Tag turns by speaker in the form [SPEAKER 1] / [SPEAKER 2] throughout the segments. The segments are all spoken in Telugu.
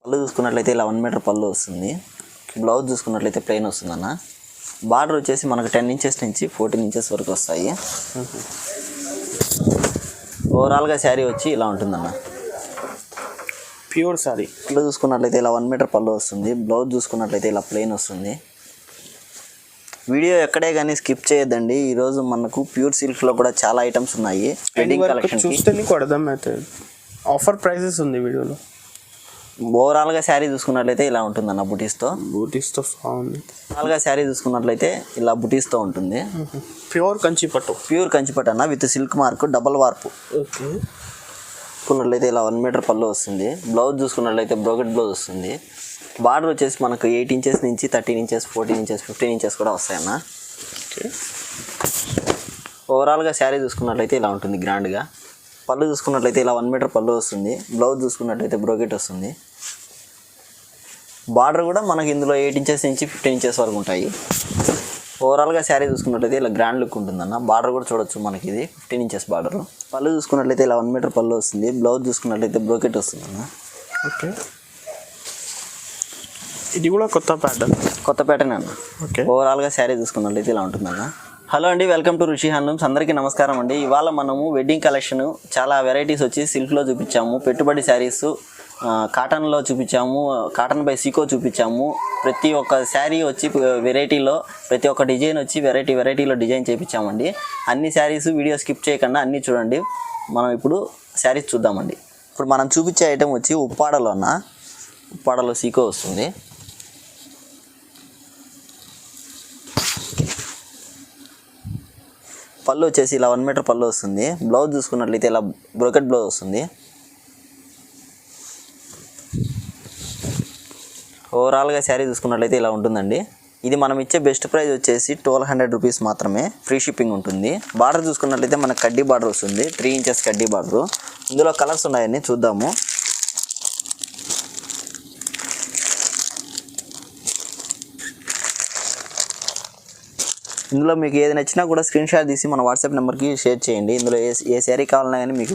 [SPEAKER 1] పళ్ళు చూసుకున్నట్లయితే ఇలా 1 మీటర్ పళ్ళు వస్తుంది. బ్లౌజ్ చూసుకున్నట్లయితే ప్లెయిన్ వస్తుందన్న. బార్డర్ వచ్చేసి మనకు 10 ఇంచెస్ నుంచి 14 ఇంచెస్ వరకు వస్తాయి. ఓవరాల్గా శారీ వచ్చి ఇలా ఉంటుందన్న.
[SPEAKER 2] ప్యూర్ శారీ.
[SPEAKER 1] పళ్ళు చూసుకున్నట్లయితే ఇలా 1 మీటర్ పళ్ళు వస్తుంది. బ్లౌజ్ చూసుకున్నట్లయితే ఇలా ప్లెయిన్ వస్తుంది. వీడియో ఎక్కడే కానీ స్కిప్ చేయొద్దండి. ఈరోజు మనకు ప్యూర్ సిల్క్లో కూడా చాలా ఐటమ్స్ ఉన్నాయి. వెడ్డింగ్ కలెక్షన్
[SPEAKER 2] చూస్తే నీకు అర్థమవుతుంది. ఆఫర్ ప్రైసెస్ ఉంది వీడియోలో.
[SPEAKER 1] ఓవరాల్గా శారీ చూసుకున్నట్లయితే ఇలా ఉంటుందన్న బుటీస్తో.
[SPEAKER 2] బాగుంది.
[SPEAKER 1] ఓవరాల్గా శారీ చూసుకున్నట్లయితే ఇలా బుటీస్తో ఉంటుంది.
[SPEAKER 2] ప్యూర్ కంచిపట్టు.
[SPEAKER 1] ప్యూర్ కంచిపట్టు అన్న విత్ సిల్క్ మార్క్ డబల్ వార్పు.
[SPEAKER 2] ఓకే.
[SPEAKER 1] చూసుకున్నట్లయితే ఇలా 1 మీటర్ పళ్ళు వస్తుంది. బ్లౌజ్ చూసుకున్నట్లయితే బ్రోకెట్ బ్లౌజ్ వస్తుంది. బార్డర్ వచ్చేసి మనకు 8 ఇంచెస్ నుంచి 13 ఇంచెస్ 14 ఇంచెస్ 15 ఇంచెస్ కూడా వస్తాయన్న.
[SPEAKER 2] ఓకే.
[SPEAKER 1] ఓవరాల్గా శారీ చూసుకున్నట్లయితే ఇలా ఉంటుంది గ్రాండ్గా. పళ్ళు చూసుకున్నట్లయితే ఇలా 1 మీటర్ పళ్ళు వస్తుంది. బ్లౌజ్ చూసుకున్నట్లయితే బ్రోకెట్ వస్తుంది. బార్డర్ కూడా మనకి ఇందులో 8 ఇంచెస్ నుంచి 15 ఇంచెస్ వరకు ఉంటాయి. ఓవరాల్గా శారీ చూసుకున్నట్లయితే ఇలా గ్రాండ్ లుక్ ఉంటుందన్న. బార్డర్ కూడా చూడొచ్చు మనకి, ఇది 15 ఇంచెస్ బార్డర్. పళ్ళు చూసుకున్నట్లయితే ఇలా 1 మీటర్ పళ్ళు వస్తుంది. బ్లౌజ్ చూసుకున్నట్లయితే బ్రోకెట్ వస్తుందన్న.
[SPEAKER 2] ఓకే. ఇది కూడా కొత్త ప్యాటర్న్
[SPEAKER 1] అన్న.
[SPEAKER 2] ఓకే.
[SPEAKER 1] ఓవరాల్గా శారీ చూసుకున్నట్లయితే ఇలా ఉంటుందన్న. హలో అండి, వెల్కమ్ టు రుషి హ్యాండ్లూమ్స్. అందరికీ నమస్కారం అండి. ఇవాళ మనము వెడ్డింగ్ కలెక్షన్ చాలా వెరైటీస్ వచ్చి సిల్క్లో చూపించాము, పెట్టుబడి శారీస్ కాటన్లో చూపించాము, కాటన్ బై సీకో చూపించాము. ప్రతి ఒక్క శారీ వచ్చి వెరైటీలో, ప్రతి ఒక్క డిజైన్ వచ్చి వెరైటీలో డిజైన్ చేయించామండి. అన్ని శారీస్ వీడియో స్కిప్ చేయకుండా అన్నీ చూడండి. మనం ఇప్పుడు శారీస్ చూద్దామండి. ఇప్పుడు మనం చూపించే ఐటెం వచ్చి ఉప్పాడలో సీకో వస్తుంది. పళ్ళు వచ్చేసి ఇలా 1 మీటర్ పళ్ళు వస్తుంది. బ్లౌజ్ చూసుకున్నట్లయితే ఇలా బ్రోకెట్ బ్లౌజ్ వస్తుంది. ఓవరాల్గా శారీ చూసుకున్నట్లయితే ఇలా ఉంటుందండి. ఇది మనం ఇచ్చే బెస్ట్ ప్రైస్ వచ్చేసి 1200 రూపీస్ మాత్రమే. ఫ్రీ షిప్పింగ్ ఉంటుంది. బార్డర్ చూసుకున్నట్లయితే మనకు కడ్డీ బార్డర్ వస్తుంది. 3 ఇంచెస్ కడ్డీ బార్డర్. ఇందులో కలర్స్ ఉన్నాయని చూద్దాము. ఇందులో మీకు ఏది నచ్చినా కూడా స్క్రీన్ షాట్ తీసి మన వాట్సాప్ నెంబర్కి షేర్ చేయండి. ఇందులో ఏ శారీ కావాలన్నా కానీ మీకు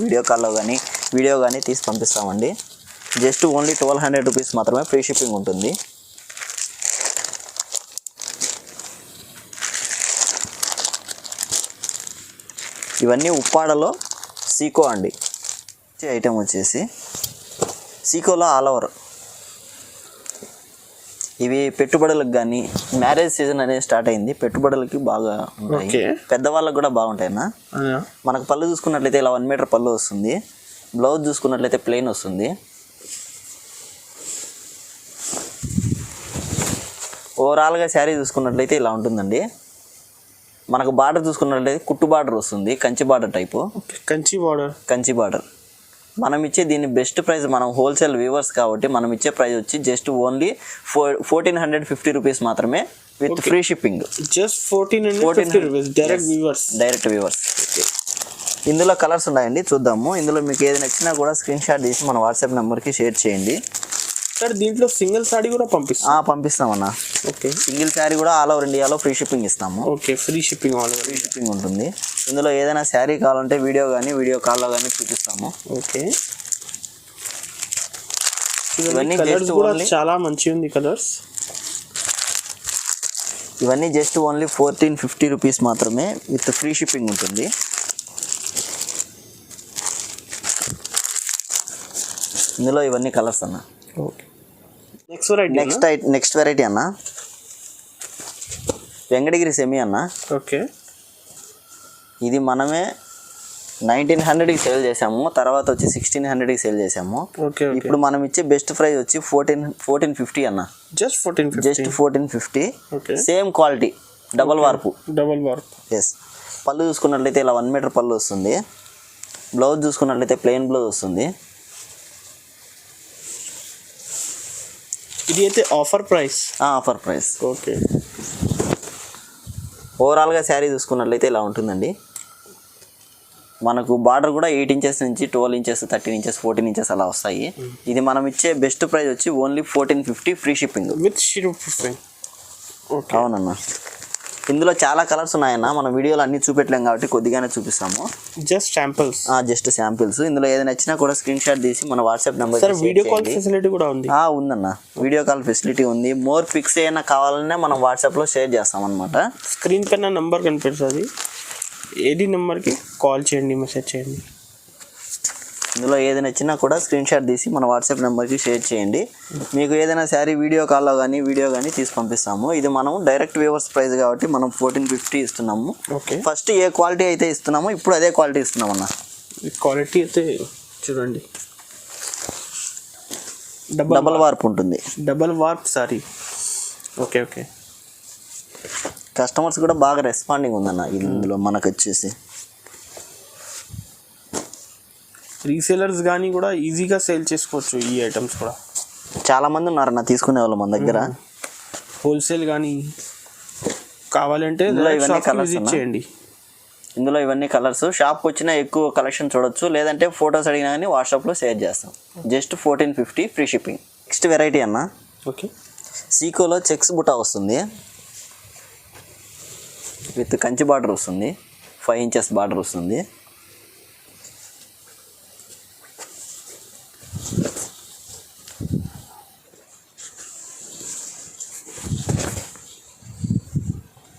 [SPEAKER 1] వీడియో కానీ తీసి పంపిస్తామండి. జస్ట్ ఓన్లీ 1200 రూపీస్ మాత్రమే. ఫ్రీ షిప్పింగ్ ఉంటుంది. ఇవన్నీ ఉప్పాడలో సీకో అండి. ఐటెం వచ్చేసి సీకోలో ఆల్ ఓవర్. ఇవి పెట్టుబడులకు కానీ, మ్యారేజ్ సీజన్ అనేది స్టార్ట్ అయింది, పెట్టుబడులకి బాగా ఉంటాయి. పెద్దవాళ్ళకి కూడా బాగుంటాయి అన్న. మనకు పళ్ళు చూసుకున్నట్లయితే ఇలా 1 మీటర్ పళ్ళు వస్తుంది. బ్లౌజ్ చూసుకున్నట్లయితే ప్లెయిన్ వస్తుంది. ఓవరాల్గా శారీ చూసుకున్నట్లయితే ఇలా ఉంటుందండి. మనకు బార్డర్ చూసుకున్నట్లయితే కుట్టు బార్డర్ వస్తుంది. Kanchi border type. Kanchi border. మనం ఇచ్చే దీని బెస్ట్ ప్రైస్, మనం హోల్సేల్ వ్యూవర్స్ కాబట్టి మనం ఇచ్చే ప్రైస్ వచ్చి జస్ట్ ఓన్లీ 1450 రూపీస్ మాత్రమే with free shipping.
[SPEAKER 2] Just 1450 rupees
[SPEAKER 1] direct viewers. ఇందులో కలర్స్ ఉన్నాయండి, చూద్దాము. ఇందులో మీకు ఏది నచ్చినా కూడా స్క్రీన్ షాట్ తీసి మన వాట్సాప్ నెంబర్కి షేర్ చేయండి.
[SPEAKER 2] సార్ దీంట్లో సింగిల్ శారీ కూడా
[SPEAKER 1] పంపిస్తామన్నా.
[SPEAKER 2] ఓకే.
[SPEAKER 1] సింగిల్ శారీ కూడా ఆల్ ఓవర్ ఇండియాలో ఫ్రీ షిప్పింగ్ ఇస్తాము.
[SPEAKER 2] ఓకే. ఫ్రీ షిప్పింగ్
[SPEAKER 1] ఉంటుంది. ఇందులో ఏదైనా శారీ కావాలంటే వీడియో కాల్లో కానీ చూపిస్తాము.
[SPEAKER 2] ఓకే. ఇవన్నీ కలర్స్ కూడా చాలా మంచి ఉంది కలర్స్.
[SPEAKER 1] ఇవన్నీ జస్ట్ ఓన్లీ 1450 రూపీస్ మాత్రమే విత్ ఫ్రీ షిప్పింగ్ ఉంటుంది. ఇందులో ఇవన్నీ కలర్స్ అన్న.
[SPEAKER 2] ఓకే.
[SPEAKER 1] నెక్స్ట్ వెరైటీ అన్న వెంకటగిరి సెమీ అన్న.
[SPEAKER 2] ఓకే.
[SPEAKER 1] ఇది మనమే 1900కి సేల్ చేసాము, తర్వాత వచ్చి 1600కి సేల్ చేసాము. ఇప్పుడు మనం ఇచ్చే బెస్ట్ ప్రైస్ వచ్చి 1450 అన్న.
[SPEAKER 2] Just
[SPEAKER 1] 1450. Same quality, double warp. Yes. పళ్ళు చూసుకున్నట్లయితే ఇలా 1 మీటర్ పళ్ళు వస్తుంది. బ్లౌజ్ చూసుకున్నట్లయితే ప్లెయిన్ బ్లౌజ్ వస్తుంది.
[SPEAKER 2] ఇది అయితే ఆఫర్ ప్రైస్.
[SPEAKER 1] ఓకే. ఓవరాల్గా శారీ చూసుకున్నట్లయితే ఇలా ఉంటుందండి. మనకు బార్డర్ కూడా 8 ఇంచెస్ నుంచి 12 ఇంచెస్ 13 ఇంచెస్ 14 ఇంచెస్ అలా వస్తాయి. ఇది మనం ఇచ్చే బెస్ట్ ప్రైస్ వచ్చి only 1450 free shipping.
[SPEAKER 2] With shipping.
[SPEAKER 1] అవునన్నా. ఇందులో చాలా కలర్స్ ఉన్నాయన్న, మనం వీడియోలో అన్ని చూపెట్టలేం కాబట్టి కొద్దిగానే చూపిస్తాము.
[SPEAKER 2] Just samples.
[SPEAKER 1] Just samples. ఇందులో ఏదైనా నచ్చినా కూడా స్క్రీన్ షాట్ తీసి మన WhatsApp number.
[SPEAKER 2] Sir video call facility కూడా ఉంది.
[SPEAKER 1] ఉందన్న, వీడియో కాల్ ఫెసిలిటీ ఉంది. మోర్ పిక్స్ ఏమైనా కావాలనే మనం వాట్సాప్లో షేర్ చేస్తాం అనమాట.
[SPEAKER 2] స్క్రీన్ పైన నెంబర్ కనిపిస్తుంది, ఏది నెంబర్కి కాల్ చేయండి, మెసేజ్ చేయండి.
[SPEAKER 1] ఇందులో ఏదైనా నచ్చినా కూడా స్క్రీన్ షాట్ తీసి మన వాట్సాప్ నెంబర్కి షేర్ చేయండి. మీకు ఏదైనా శారీ వీడియో కాల్లో కానీ వీడియో కానీ తీసి పంపిస్తాము. ఇది మనం డైరెక్ట్ వ్యూవర్స్ ప్రైస్ కాబట్టి మనం 1450 ఇస్తున్నాము.
[SPEAKER 2] ఓకే.
[SPEAKER 1] ఫస్ట్ ఏ క్వాలిటీ అయితే ఇస్తున్నామో ఇప్పుడు అదే క్వాలిటీ ఇస్తున్నాం అన్న.
[SPEAKER 2] క్వాలిటీ అయితే చూడండి,
[SPEAKER 1] డబల్ వార్ప్ ఉంటుంది.
[SPEAKER 2] Double warp sorry. Okay okay.
[SPEAKER 1] Customers కూడా బాగా రెస్పాండింగ్ ఉందన్న ఇందులో మనకు వచ్చేసి.
[SPEAKER 2] రీసేలర్స్ కానీ కూడా ఈజీగా సేల్ చేసుకోవచ్చు ఈ ఐటమ్స్ కూడా.
[SPEAKER 1] చాలామంది ఉన్నారన్న తీసుకునే వాళ్ళు మన దగ్గర.
[SPEAKER 2] హోల్సేల్ కానీ కావాలంటే
[SPEAKER 1] ఇవన్నీ కలర్స్
[SPEAKER 2] చేయండి.
[SPEAKER 1] ఇందులో ఇవన్నీ కలర్స్. షాప్కి వచ్చినా ఎక్కువ కలెక్షన్ చూడొచ్చు, లేదంటే ఫొటోస్ అడిగినా కానీ వాట్సాప్లో షేర్ చేస్తాం. Just 1450 free shipping. Next variety అన్న,
[SPEAKER 2] ఓకే,
[SPEAKER 1] సీకోలో చెక్స్ బుటా వస్తుంది, విత్ కంచి బార్డర్ వస్తుంది, 5 ఇంచెస్ బార్డర్ వస్తుంది.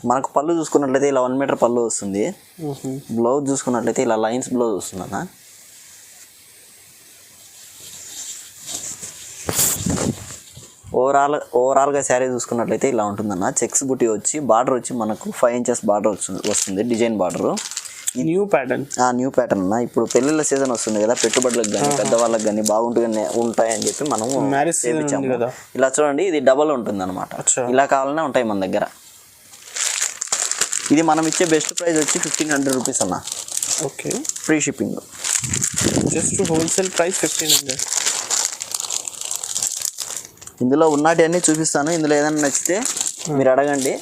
[SPEAKER 1] మనకు పళ్ళు చూసుకున్నట్లయితే ఇలా 1 మీటర్ పళ్ళు వస్తుంది. బ్లౌజ్ చూసుకున్నట్లయితే ఇలా లైన్స్ బ్లౌజ్ వస్తుంది అన్న. ఓవరాల్గా శారీ చూసుకున్నట్లయితే ఇలా ఉంటుందన్న. చెక్స్ బుట్టి వచ్చి బార్డర్ వచ్చి మనకు 5 ఇంచెస్ బార్డర్ వస్తుంది, design border.
[SPEAKER 2] New pattern.
[SPEAKER 1] New pattern అన్న. ఇప్పుడు పెళ్ళిళ్ళ సీజన్ వస్తుంది కదా, పెట్టుబడులకు కానీ పెద్దవాళ్ళకి కానీ బాగుంటుంది ఉంటాయని చెప్పి మనం చేయించాము. ఇలా చూడండి, ఇది డబల్ ఉంటుంది అనమాట. ఇలా కావాలనే ఉంటాయి మన దగ్గర. ఇది మనం ఇచ్చే బెస్ట్ ప్రైస్ వచ్చి 1500 రూపీస్ అన్న.
[SPEAKER 2] Okay,
[SPEAKER 1] free shipping.
[SPEAKER 2] Just wholesale price 1500.
[SPEAKER 1] ఇందులో ఉన్నటి అన్నీ చూపిస్తాను. ఇందులో ఏదైనా నచ్చితే మీరు అడగండి,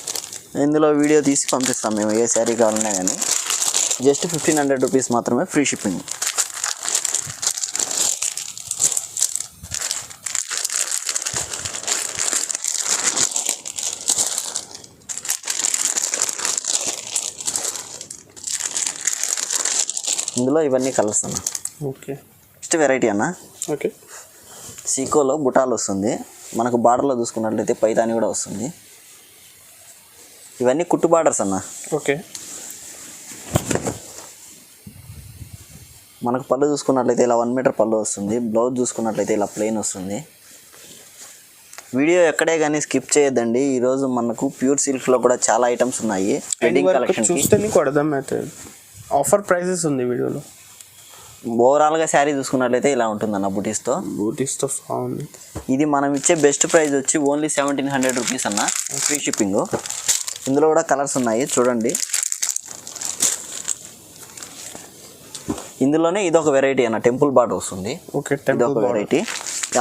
[SPEAKER 1] ఇందులో వీడియో తీసి పంపిస్తాం మేము. ఏ శారీ కావాలన్నా కానీ జస్ట్ 1500 రూపీస్ మాత్రమే, ఫ్రీ షిప్పింగ్. ఇందులో ఇవన్నీ కలర్స్ అన్న.
[SPEAKER 2] ఓకే.
[SPEAKER 1] నెక్స్ట్ వెరైటీ అన్న,
[SPEAKER 2] ఓకే,
[SPEAKER 1] సీకోలో బుటాలు వస్తుంది. మనకు బార్డర్లో చూసుకున్నట్లయితే పైతాని కూడా వస్తుంది. ఇవన్నీ కుట్టు బార్డర్స్ అన్న.
[SPEAKER 2] ఓకే.
[SPEAKER 1] మనకు పళ్ళు చూసుకున్నట్లయితే ఇలా 1 మీటర్ పళ్ళు వస్తుంది. బ్లౌజ్ చూసుకున్నట్లయితే ఇలా ప్లెయిన్ వస్తుంది. వీడియో ఎక్కడే కానీ స్కిప్ చేయొద్దండి. ఈరోజు మనకు ప్యూర్ సిల్క్లో కూడా చాలా ఐటమ్స్ ఉన్నాయి. వెడ్డింగ్ కలెక్షన్
[SPEAKER 2] చూస్తే నీకు అర్థమవుతుంది. ఆఫర్ ప్రైసెస్ ఉంది వీడియోలో.
[SPEAKER 1] ఓవరాల్గా శారీ చూసుకున్నట్లయితే ఇలా ఉంటుందన్న బూటీస్తో.
[SPEAKER 2] బాగుంది.
[SPEAKER 1] ఇది మనం ఇచ్చే బెస్ట్ ప్రైస్ వచ్చి ఓన్లీ 1700 రూపీస్ అన్న, ఫ్రీ షిప్పింగ్. ఇందులో కూడా కలర్స్ ఉన్నాయి చూడండి. ఇందులోనే ఇదొక వెరైటీ అన్న, టెంపుల్ బార్డర్ వస్తుంది.
[SPEAKER 2] ఓకే,
[SPEAKER 1] ఇదొక వెరైటీ.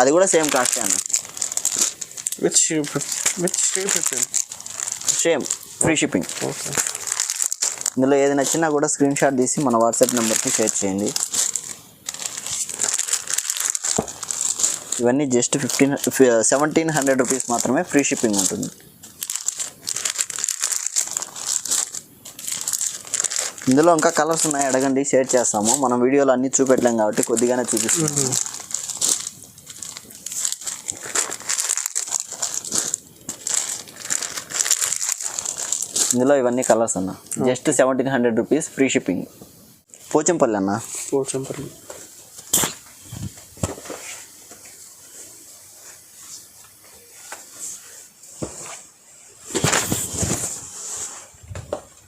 [SPEAKER 1] అది కూడా సేమ్ కాస్ట్ అన్న. Same free shipping.
[SPEAKER 2] ఓకే.
[SPEAKER 1] ఇందులో ఏది నచ్చినా కూడా స్క్రీన్ షాట్ తీసి మన వాట్సాప్ నెంబర్కి షేర్ చేయండి. ఇవన్నీ జస్ట్ 1700 రూపీస్ మాత్రమే, ఫ్రీ షిప్పింగ్ ఉంటుంది. ఇందులో ఇంకా కలర్స్ ఉన్నాయి, అడగండి, షేర్ చేస్తాము. మనం వీడియోలో అన్నీ చూపెట్టలేం కాబట్టి కొద్దిగానే చూపిస్తున్నాము. ఇందులో ఇవన్నీ కలర్స్ అన్న. Just 1700 rupees, free shipping. Pochampally అన్న.
[SPEAKER 2] పోచంపల్లి.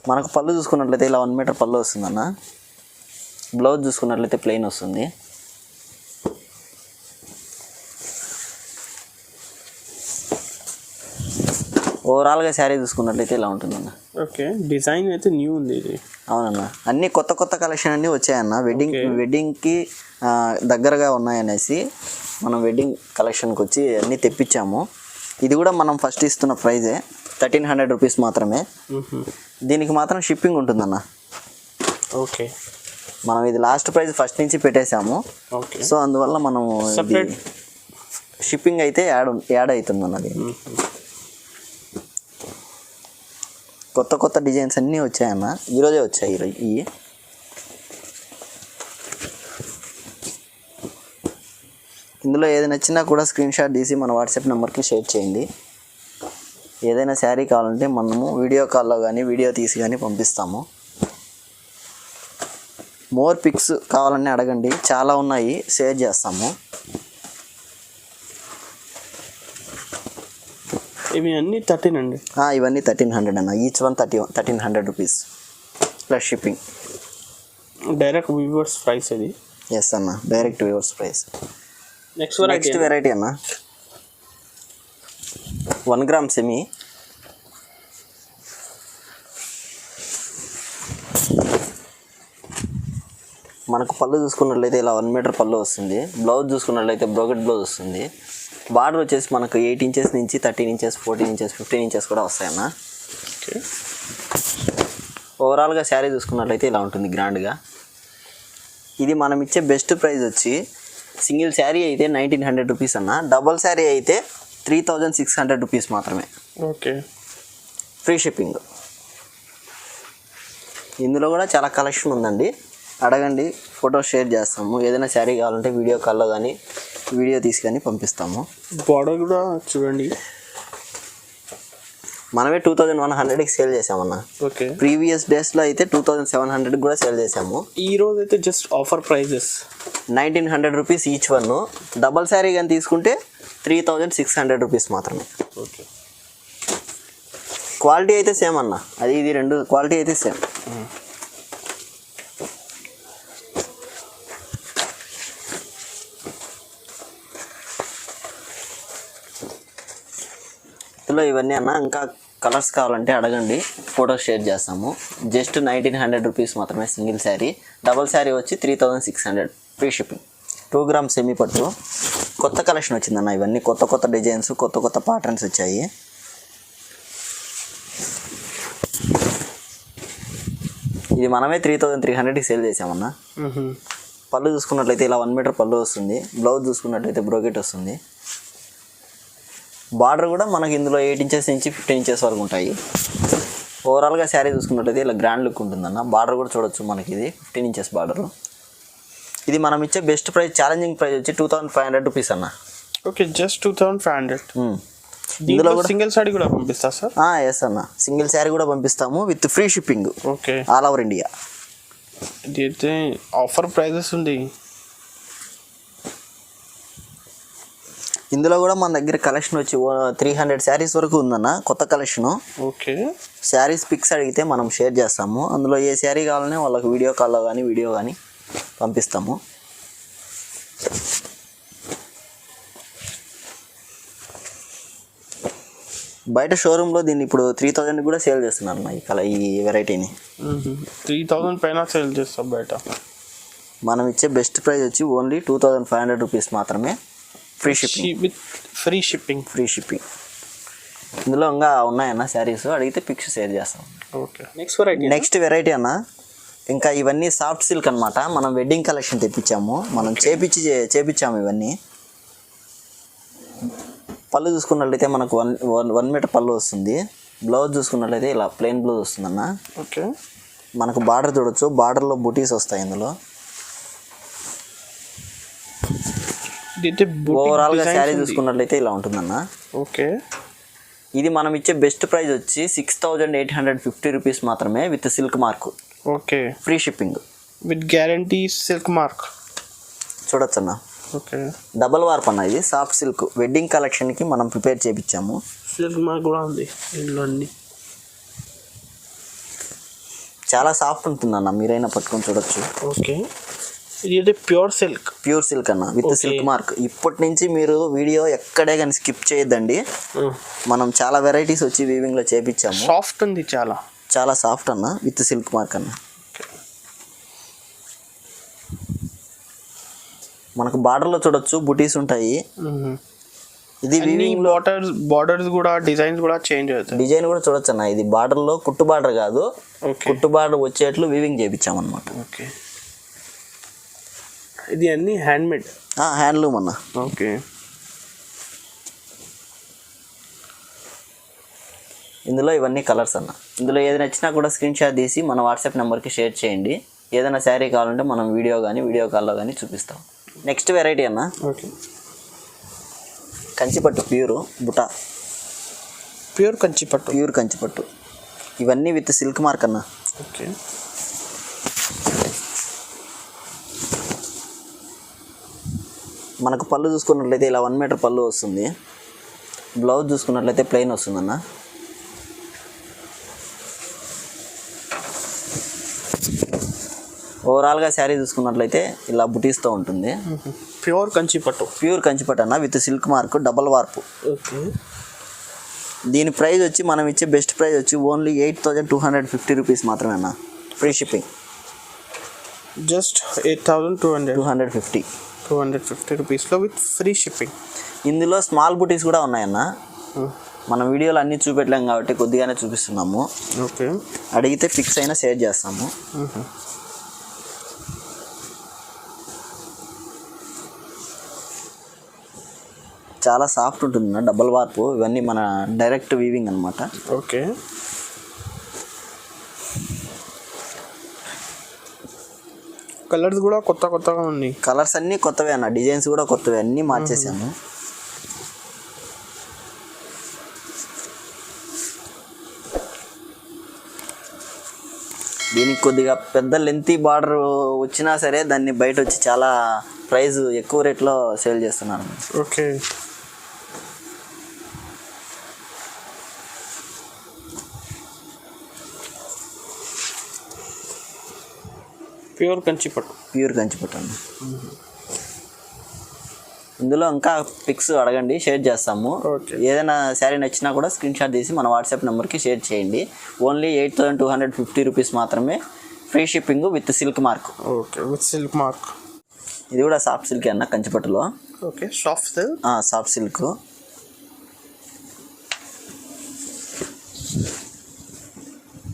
[SPEAKER 1] మనకు పళ్ళు చూసుకున్నట్లయితే ఇలా 1 మీటర్ పళ్ళు వస్తుందన్న. బ్లౌజ్ చూసుకున్నట్లయితే ప్లెయిన్ వస్తుంది. ఓవరాల్గా శారీ చూసుకున్నట్లయితే ఇలా ఉంటుందన్న.
[SPEAKER 2] ఓకే, డిజైన్ అయితే న్యూ ఉంది ఇది.
[SPEAKER 1] అవునన్న, అన్నీ కొత్త కలెక్షన్ అన్నీ వచ్చాయన్న. వెడ్డింగ్కి దగ్గరగా ఉన్నాయనేసి మనం వెడ్డింగ్ కలెక్షన్కి వచ్చి అన్నీ తెప్పించాము. ఇది కూడా మనం ఫస్ట్ ఇస్తున్న ప్రైజే 1300 రూపీస్ మాత్రమే. దీనికి మాత్రం షిప్పింగ్ ఉంటుందన్న.
[SPEAKER 2] ఓకే,
[SPEAKER 1] మనం ఇది లాస్ట్ ప్రైస్ ఫస్ట్ నుంచి పెట్టేశాము.
[SPEAKER 2] ఓకే,
[SPEAKER 1] సో అందువల్ల మనం షిప్పింగ్ అయితే యాడ్ అవుతుంది అన్నది. కొత్త కొత్త డిజైన్స్ అన్నీ వచ్చాయన్న, ఈరోజే వచ్చాయి ఇవి. ఇందులో ఏది నచ్చినా కూడా స్క్రీన్ షాట్ తీసి మన వాట్సాప్ నెంబర్కి షేర్ చేయండి. ఏదైనా శారీ కావాలంటే మనము వీడియో కాల్లో కానీ వీడియో తీసి కానీ పంపిస్తాము. మోర్ పిక్స్ కావాలని అడగండి, చాలా ఉన్నాయి, షేర్ చేస్తాము.
[SPEAKER 2] ఇవి అన్నీ 13 అండి.
[SPEAKER 1] ఇవన్నీ 1300 అన్న, each one 1300 rupees plus shipping.
[SPEAKER 2] Direct viewers price ఇది.
[SPEAKER 1] ఎస్ అన్న, direct viewers price.
[SPEAKER 2] Next
[SPEAKER 1] variety అన్న 1 గ్రామ్ సెమీ. మనకు పళ్ళు చూసుకున్నట్లయితే ఇలా 1 మీటర్ పళ్ళు వస్తుంది. బ్లౌజ్ చూసుకున్నట్లయితే బ్రోకెట్ బ్లౌజ్ వస్తుంది. బార్డర్ వచ్చేసి మనకు 8 ఇంచెస్ నుంచి 13 ఇంచెస్, 14 ఇంచెస్, 15 ఇంచెస్ కూడా వస్తాయన్న. ఓవరాల్గా శారీ చూసుకున్నట్లయితే ఇలా ఉంటుంది గ్రాండ్గా. ఇది మనం ఇచ్చే బెస్ట్ ప్రైస్ వచ్చి సింగిల్ శారీ అయితే 1900 రూపీస్ అన్న, డబల్ శారీ అయితే 3600 రూపీస్ మాత్రమే.
[SPEAKER 2] Okay,
[SPEAKER 1] free shipping. ఇందులో కూడా చాలా కలెక్షన్ ఉందండి, అడగండి, ఫోటో షేర్ చేస్తాము. ఏదైనా శారీ కావాలంటే వీడియో కాల్లో కానీ వీడియో తీసి కానీ పంపిస్తాము.
[SPEAKER 2] బార్డర్ కూడా చూడండి,
[SPEAKER 1] మనమే 2100కి సేల్ చేసామన్న.
[SPEAKER 2] ఓకే,
[SPEAKER 1] ప్రీవియస్ డేస్లో అయితే 2700 కూడా సేల్ చేసాము.
[SPEAKER 2] ఈ రోజు అయితే just offer prices
[SPEAKER 1] 1900 rupees each one. Double sari కానీ తీసుకుంటే 3600 రూపీస్ మాత్రమే.
[SPEAKER 2] ఓకే,
[SPEAKER 1] క్వాలిటీ అయితే సేమ్ అన్న, అది ఇది రెండు క్వాలిటీ అయితే సేమ్. ఇందులో ఇవన్నీ అన్న, ఇంకా కలర్స్ కావాలంటే అడగండి, ఫోటోస్ షేర్ చేస్తాము. జస్ట్ 1900 రూపీస్ మాత్రమే సింగిల్ శారీ. డబల్ శారీ వచ్చి 3600 ఫ్రీ షిప్పింగ్. 2 గ్రామ్ సెమీ పట్టు. కొత్త కలెక్షన్ వచ్చిందన్న, ఇవన్నీ కొత్త కొత్త డిజైన్స్, కొత్త కొత్త ప్యాటర్న్స్ వచ్చాయి. ఇది మనమే 3300కి సేల్ చేసామన్న. పళ్ళు చూసుకున్నట్లయితే ఇలా 1 మీటర్ పళ్ళు వస్తుంది. బ్లౌజ్ చూసుకున్నట్లయితే బ్రోకెట్ వస్తుంది. బార్డర్ కూడా మనకి ఇందులో 8 ఇంచెస్ నుంచి 15 ఇంచెస్ వరకు ఉంటాయి. ఓవరాల్గా శారీ చూసుకున్నట్లయితే ఇలా గ్రాండ్ లుక్ ఉంటుందన్న. బార్డర్ కూడా చూడొచ్చు, మనకి ఇది 15 ఇంచెస్ బార్డర్. ఇది మనం ఇచ్చే బెస్ట్ ప్రైస్, ఛాలెంజింగ్ ప్రైస్ వచ్చి 2500 రూపీస్ అన్న.
[SPEAKER 2] Okay, just 2500.
[SPEAKER 1] ఇందులో కూడా
[SPEAKER 2] సింగిల్ శారీ కూడా పంపిస్తా సార్?
[SPEAKER 1] ఎస్ అన్న, సింగిల్ శారీ కూడా పంపిస్తాము with free shipping.
[SPEAKER 2] Okay,
[SPEAKER 1] all over India.
[SPEAKER 2] ఇది అయితే ఆఫర్ ప్రైజెస్ ఉంది.
[SPEAKER 1] ఇందులో కూడా మన దగ్గర కలెక్షన్ వచ్చి 300 శారీస్ వరకు ఉందన్న, కొత్త కలెక్షను.
[SPEAKER 2] ఓకే,
[SPEAKER 1] శారీస్ పిక్స్ అడిగితే మనం షేర్ చేస్తాము. అందులో ఏ శారీ కావాలనే వాళ్ళకి వీడియో కాల్లో కానీ వీడియో కానీ పంపిస్తాము. బయట షోరూంలో దీన్ని ఇప్పుడు 3000 కూడా సేల్ చేస్తున్నారు అన్న, ఈ వెరైటీని.
[SPEAKER 2] 3000 పైన సేల్ చేస్తాం బయట.
[SPEAKER 1] మనం ఇచ్చే బెస్ట్ ప్రైస్ వచ్చి ఓన్లీ 2500 రూపీస్ మాత్రమే. Free shipping.
[SPEAKER 2] With free shipping.
[SPEAKER 1] Free shipping. ఇందులో ఇంకా ఉన్నాయన్న శారీస్, అడిగితే పిక్స్ షేర్ చేస్తాం.
[SPEAKER 2] ఓకే, నెక్స్ట్ వెరైటీ
[SPEAKER 1] అన్న, ఇంకా ఇవన్నీ సాఫ్ట్ సిల్క్ అనమాట. మనం వెడ్డింగ్ కలెక్షన్ తెప్పించాము, మనం చేపించాము ఇవన్నీ. పళ్ళు చూసుకున్నట్లయితే మనకు 1 మీటర్ పళ్ళు వస్తుంది. బ్లౌజ్ చూసుకున్నట్లయితే ఇలా ప్లెయిన్ బ్లౌజ్ వస్తుందన్న.
[SPEAKER 2] ఓకే,
[SPEAKER 1] మనకు బార్డర్ చూడొచ్చు, బార్డర్లో బూటీస్ వస్తాయి ఇందులో. ఓవరాల్గా శారీ చూసుకున్నట్లయితే ఇలా ఉంటుందన్న.
[SPEAKER 2] ఓకే,
[SPEAKER 1] ఇది మనం ఇచ్చే బెస్ట్ ప్రైస్ వచ్చి 6850 రూపీస్ మాత్రమే with silk mark.
[SPEAKER 2] Okay,
[SPEAKER 1] free shipping
[SPEAKER 2] with guarantee silk mark.
[SPEAKER 1] చూడొచ్చు అన్న.
[SPEAKER 2] ఓకే,
[SPEAKER 1] డబల్ వార్ప్ అన్న, ఇది సాఫ్ట్ సిల్క్ వెడ్డింగ్ కలెక్షన్కి మనం ప్రిపేర్ చేయించాము.
[SPEAKER 2] సిల్క్ మార్క్ కూడా ఉంది ఇందులో అన్ని.
[SPEAKER 1] చాలా సాఫ్ట్ ఉంటుందన్న, మీరైనా పట్టుకొని చూడొచ్చు.
[SPEAKER 2] ఓకే, ఇది అయితే ప్యూర్ సిల్క్
[SPEAKER 1] అన్న విత్ సిల్క్ మార్క్. ఇప్పటి నుంచి మీరు వీడియో ఎక్కడే కానీ స్కిప్ చేయొద్దండి. మనం చాలా వెరైటీస్ వచ్చి వీవింగ్లో చేపించాము.
[SPEAKER 2] సాఫ్ట్ ఉంది, చాలా
[SPEAKER 1] సాఫ్ట్ అన్న, విత్ సిల్క్ మార్క్ అన్న. మనకు బార్డర్లో చూడొచ్చు బుటీస్ ఉంటాయి. ఇది వీవింగ్
[SPEAKER 2] బార్డర్స్ కూడా డిజైన్స్ కూడా చేంజ్ అవుతాయి.
[SPEAKER 1] డిజైన్ కూడా చూడొచ్చు అన్న. ఇది బార్డర్లో కుట్టు బార్డర్ కాదు, కుట్టు బార్డర్ వచ్చేట్లు వీవింగ్ చేయించామన్నమాట.
[SPEAKER 2] ఓకే, ఇది అన్ని హ్యాండ్మేడ్,
[SPEAKER 1] హ్యాండ్లూమ్ అన్న.
[SPEAKER 2] ఓకే,
[SPEAKER 1] ఇందులో ఇవన్నీ కలర్స్ అన్న. ఇందులో ఏది నచ్చినా కూడా స్క్రీన్ షాట్ తీసి మన వాట్సాప్ నెంబర్కి షేర్ చేయండి. ఏదైనా శారీ కావాలంటే మనం వీడియో కాల్లో కానీ చూపిస్తాం. నెక్స్ట్ వెరైటీ అన్న,
[SPEAKER 2] ఓకే,
[SPEAKER 1] కంచిపట్టు ప్యూర్ బుటా,
[SPEAKER 2] ప్యూర్ కంచిపట్టు.
[SPEAKER 1] ఇవన్నీ విత్ సిల్క్ మార్క్ అన్న.
[SPEAKER 2] ఓకే,
[SPEAKER 1] మనకు పళ్ళు చూసుకున్నట్లయితే ఇలా 1 మీటర్ పళ్ళు వస్తుంది. బ్లౌజ్ చూసుకున్నట్లయితే ప్లెయిన్ వస్తుందన్న. ఓవరాల్గా శారీ చూసుకున్నట్లయితే ఇలా బుటీస్తో ఉంటుంది.
[SPEAKER 2] ప్యూర్ కంచిపట్టు
[SPEAKER 1] అన్న విత్ సిల్క్ మార్క్, డబల్ వార్పు.
[SPEAKER 2] ఓకే,
[SPEAKER 1] దీని ప్రైస్ వచ్చి మనం ఇచ్చే బెస్ట్ ప్రైస్ వచ్చి ఓన్లీ 8,250 రూపీస్ మాత్రమే అన్న. Free shipping.
[SPEAKER 2] జస్ట్ 8,250 రూపీస్లో విత్ ఫ్రీ షిప్పింగ్.
[SPEAKER 1] ఇందులో స్మాల్ బుటీస్ కూడా ఉన్నాయన్న. మన వీడియోలో అన్నీ చూపెట్టలేం కాబట్టి కొద్దిగానే చూపిస్తున్నాము.
[SPEAKER 2] ఓకే,
[SPEAKER 1] అడిగితే ఫిక్స్ అయినా షేర్ చేస్తాము. చాలా సాఫ్ట్ ఉంటుంది, డబల్ వార్పు. ఇవన్నీ మన డైరెక్ట్ వీవింగ్ అనమాట.
[SPEAKER 2] ఓకే, కలర్స్ కూడా కొత్తగా ఉన్నాయి.
[SPEAKER 1] కలర్స్ అన్నీ కొత్తవే అన్న, డిజైన్స్ కూడా కొత్తవే, అన్నీ మార్చేసాము. దీనికి కొద్దిగా పెద్ద లెంతీ బార్డర్ వచ్చినా సరే దాన్ని బయట వచ్చి చాలా ప్రైస్ ఎక్కువ రేట్లో సేల్ చేస్తున్నారు.
[SPEAKER 2] ఓకే, ప్యూర్ కంచిపట్టు
[SPEAKER 1] అండి. ఇందులో ఇంకా పిక్స్ అడగండి, షేర్ చేస్తాము. ఏదైనా శారీ నచ్చినా కూడా స్క్రీన్ షాట్ తీసి మన వాట్సాప్ నెంబర్కి షేర్ చేయండి. ఓన్లీ 8,250 రూపీస్ మాత్రమే. Free shipping with silk mark.
[SPEAKER 2] Okay, with silk mark.
[SPEAKER 1] ఇది కూడా సాఫ్ట్ సిల్క్ అన్న, కంచిపట్టులో.
[SPEAKER 2] Okay, soft silk.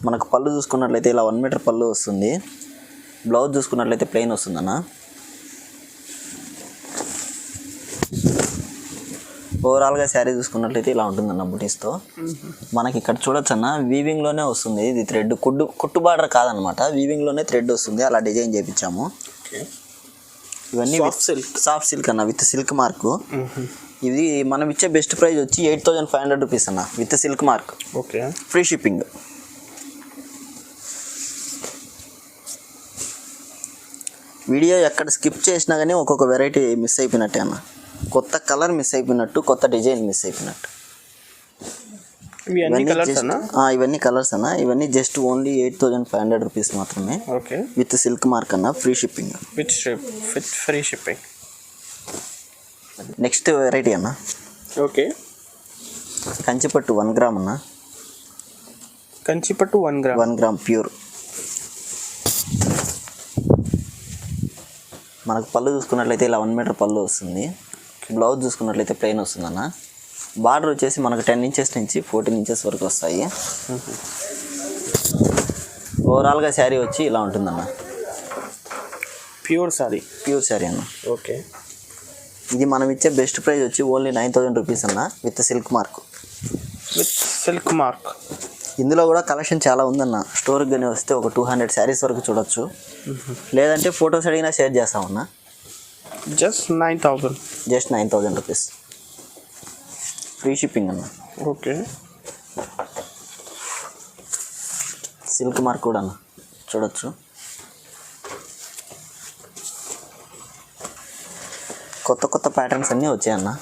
[SPEAKER 1] మనకు పళ్ళు చూసుకున్నట్లయితే ఇలా 1 మీటర్ పళ్ళు వస్తుంది. బ్లౌజ్ చూసుకున్నట్లయితే ప్లెయిన్ వస్తుందన్న. ఓవరాల్గా శారీ చూసుకున్నట్లయితే ఇలా ఉంటుందన్న బుటీస్తో. మనకి ఇక్కడ చూడొచ్చు అన్న, వీవింగ్లోనే వస్తుంది. ఇది థ్రెడ్ కుట్టు బార్డర్ కాదనమాట, వీవింగ్లోనే థ్రెడ్ వస్తుంది. అలా డిజైన్ చేయించాము. ఇవన్నీ సాఫ్ట్ సిల్క్ అన్న విత్ సిల్క్ మార్క్. ఇది మనం ఇచ్చే బెస్ట్ ప్రైస్ వచ్చి 8,500 రూపీస్ అన్న with silk mark.
[SPEAKER 2] Okay,
[SPEAKER 1] free shipping. Video ఎక్కడ స్కిప్ చేసినా కానీ ఒక్కొక్క వెరైటీ మిస్ అయిపోయినట్టే అన్న. కొత్త కలర్ మిస్ అయిపోయినట్టు, కొత్త డిజైన్ మిస్ అయిపోయినట్టు. ఇవన్నీ కలర్స్ అన్న. ఇవన్నీ జస్ట్ ఓన్లీ 8,500 రూపీస్ మాత్రమే.
[SPEAKER 2] ఓకే,
[SPEAKER 1] విత్ సిల్క్ మార్క్ అన్న. Free shipping.
[SPEAKER 2] Free shipping.
[SPEAKER 1] Next variety అన్న,
[SPEAKER 2] ఓకే,
[SPEAKER 1] కంచిపట్టు 1 గ్రామ్ అన్న.
[SPEAKER 2] కంచిపట్టు 1
[SPEAKER 1] గ్రామ్ ప్యూర్. మనకు పళ్ళు చూసుకున్నట్లయితే ఇలా 1 మీటర్ పళ్ళు వస్తుంది. బ్లౌజ్ చూసుకున్నట్లయితే ప్లెయిన్ వస్తుందన్న. బార్డర్ వచ్చేసి మనకు 10 ఇంచెస్ నుంచి 14 ఇంచెస్ వరకు వస్తాయి. ఓవరాల్గా శారీ వచ్చి ఇలా ఉంటుందన్న.
[SPEAKER 2] ప్యూర్ శారీ
[SPEAKER 1] అన్న.
[SPEAKER 2] ఓకే,
[SPEAKER 1] ఇది మనం ఇచ్చే బెస్ట్ ప్రైస్ వచ్చి ఓన్లీ 9,000 రూపీస్ అన్న విత్ సిల్క్ మార్క్. ఇందులో కూడా కలెక్షన్ చాలా ఉందన్న. స్టోర్కి కానీ వస్తే ఒక 200 శారీస్ వరకు చూడొచ్చు. లేదంటే ఫొటోస్ అడిగినా షేర్ చేస్తామన్న.
[SPEAKER 2] Just 9,000
[SPEAKER 1] rupees. ఫ్రీ షిప్పింగ్ అన్న.
[SPEAKER 2] ఓకే,
[SPEAKER 1] సిల్క్ మార్క్ కూడా అన్న చూడొచ్చు. కొత్త ప్యాటర్న్స్ అన్నీ వచ్చాయన్న.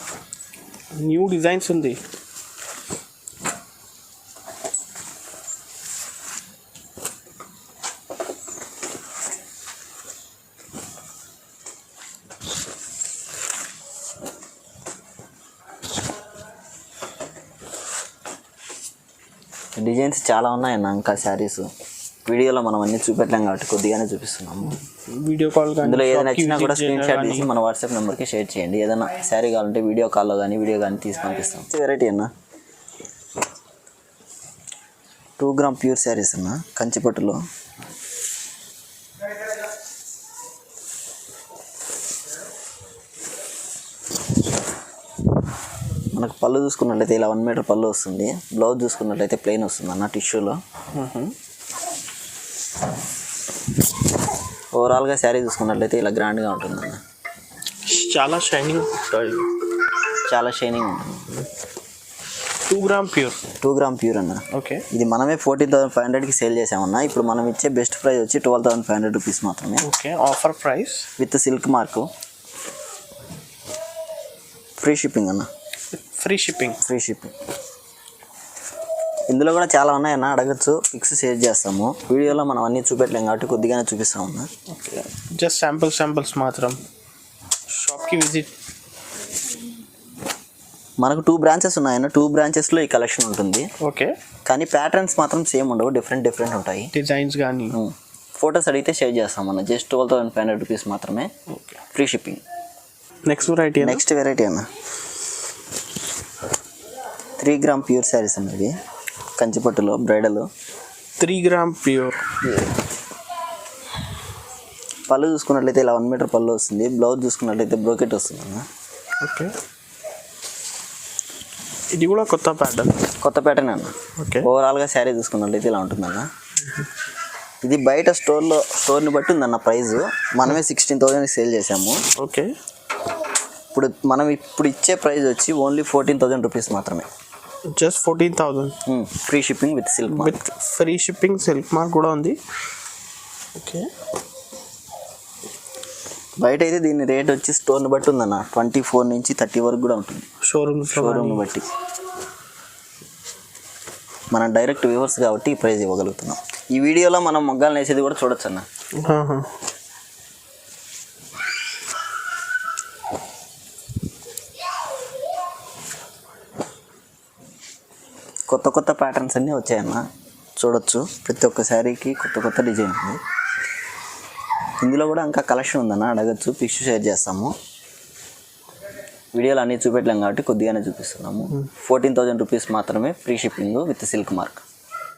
[SPEAKER 2] న్యూ డిజైన్స్ ఉంది.
[SPEAKER 1] డిజైన్స్ చాలా ఉన్నాయన్న. ఇంకా శారీస్ వీడియోలో మనం అన్నీ చూపెట్టలేం కాబట్టి కొద్దిగానే చూపిస్తున్నాము.
[SPEAKER 2] వీడియో కాల్
[SPEAKER 1] అందులో ఏదైనా నచ్చినా కూడా స్క్రీన్ షాట్ తీసి మన వాట్సాప్ నెంబర్కి షేర్ చేయండి. ఏదైనా శారీ కావాలంటే వీడియో కాల్లో కానీ తీసి పంపిస్తాం. వెరైటీ అన్న, 2 గ్రామ్ ప్యూర్ శారీస్ అన్న, కంచిపట్టులో. మనకు పళ్ళు పళ్ళు చూసుకున్నట్లయితే ఇలా 1 మీటర్ పళ్ళు వస్తుంది. బ్లౌజ్ చూసుకున్నట్లయితే ప్లెయిన్ వస్తుంది అన్న టిష్యూలో. ఓవరాల్గా శారీ చూసుకున్నట్లయితే ఇలా గ్రాండ్గా ఉంటుంది అన్న.
[SPEAKER 2] చాలా షైనింగ్,
[SPEAKER 1] చాలా షైనింగ్ ఉంటుంది.
[SPEAKER 2] 2 గ్రామ్ ప్యూర్.
[SPEAKER 1] 2 గ్రామ్ ప్యూర్ అన్న.
[SPEAKER 2] ఓకే.
[SPEAKER 1] ఇది మనమే 14,500కి సేల్ చేసామన్నా. ఇప్పుడు మనం ఇచ్చే బెస్ట్ ప్రైస్ వచ్చి 12,500 రూపీస్ మాత్రమే.
[SPEAKER 2] Okay. Offer price
[SPEAKER 1] with silk mark. Free shipping అన్న.
[SPEAKER 2] Free shipping.
[SPEAKER 1] Free shipping. ఇందులో కూడా చాలా ఉన్నాయన్న, అడగచ్చు, పిక్స్ షేర్ చేస్తాము. వీడియోలో మనం అన్నీ చూపెట్టలేం కాబట్టి కొద్దిగానే చూపిస్తామన్నా.
[SPEAKER 2] ఓకే. జస్ట్ శాంపిల్స్ మాత్రం. షాప్కి విజిట్.
[SPEAKER 1] మనకు 2 బ్రాంచెస్ ఉన్నాయన్న. 2 బ్రాంచెస్లో ఈ కలెక్షన్ ఉంటుంది.
[SPEAKER 2] ఓకే.
[SPEAKER 1] కానీ ప్యాటర్న్స్ మాత్రం సేమ్ ఉండవు, డిఫరెంట్ ఉంటాయి.
[SPEAKER 2] డిజైన్స్ కానీ.
[SPEAKER 1] ఫొటోస్ అడిగితే షేర్ చేస్తామన్న. జస్ట్ 12,500 రూపీస్ మాత్రమే.
[SPEAKER 2] Okay.
[SPEAKER 1] Free shipping.
[SPEAKER 2] Next variety.
[SPEAKER 1] Next variety అన్న 3 గ్రామ్ ప్యూర్ శారీస్ అన్నది. కంచిపట్టులో బ్రైడల్.
[SPEAKER 2] 3 gram pure.
[SPEAKER 1] పళ్ళు చూసుకున్నట్లయితే ఇలా 1 మీటర్ పళ్ళు వస్తుంది. బ్లౌజ్ చూసుకున్నట్లయితే బ్రోకెట్ వస్తుంది అన్న.
[SPEAKER 2] ఓకే. ఇది కూడా కొత్త ప్యాటర్న్
[SPEAKER 1] అన్న.
[SPEAKER 2] ఓకే.
[SPEAKER 1] ఓవరాల్గా శారీ చూసుకున్నట్లయితే ఇలా ఉంటుందన్న. ఇది బయట స్టోర్ని బట్టి ఉందన్న ప్రైస్. మనమే 16,000కి సేల్ చేసాము.
[SPEAKER 2] ఓకే.
[SPEAKER 1] మనం ఇప్పుడు ఇచ్చే ప్రైస్ వచ్చి ఓన్లీ 14,000 రూపీస్ మాత్రమే.
[SPEAKER 2] Just 14,000.
[SPEAKER 1] Free shipping with silk mark.
[SPEAKER 2] With free shipping, silk mark కూడా ఉంది. ఓకే.
[SPEAKER 1] బయట అయితే దీని రేట్ వచ్చి స్టోర్ని బట్టి ఉందన్న. 24 నుంచి 30 వరకు కూడా ఉంటుంది. షోరూమ్ని బట్టి. మనం డైరెక్ట్ వ్యూవర్స్ కాబట్టి ఈ ప్రైస్ ఇవ్వగలుగుతున్నాం. ఈ వీడియోలో మనం మగ్గాలు వేసేది కూడా చూడొచ్చు అన్న. కొత్త ప్యాటర్న్స్ అన్నీ వచ్చాయన్న, చూడొచ్చు. ప్రతి ఒక్క శారీకి కొత్త డిజైన్ ఉంది. ఇందులో కూడా ఇంకా కలెక్షన్ ఉందన్న, అడగచ్చు, పిక్స్ షేర్ చేస్తాము. వీడియోలో అన్నీ చూపెట్టలేం కాబట్టి కొద్దిగానే చూపిస్తున్నాము. 14,000 రూపీస్ మాత్రమే. Free shipping with silk mark.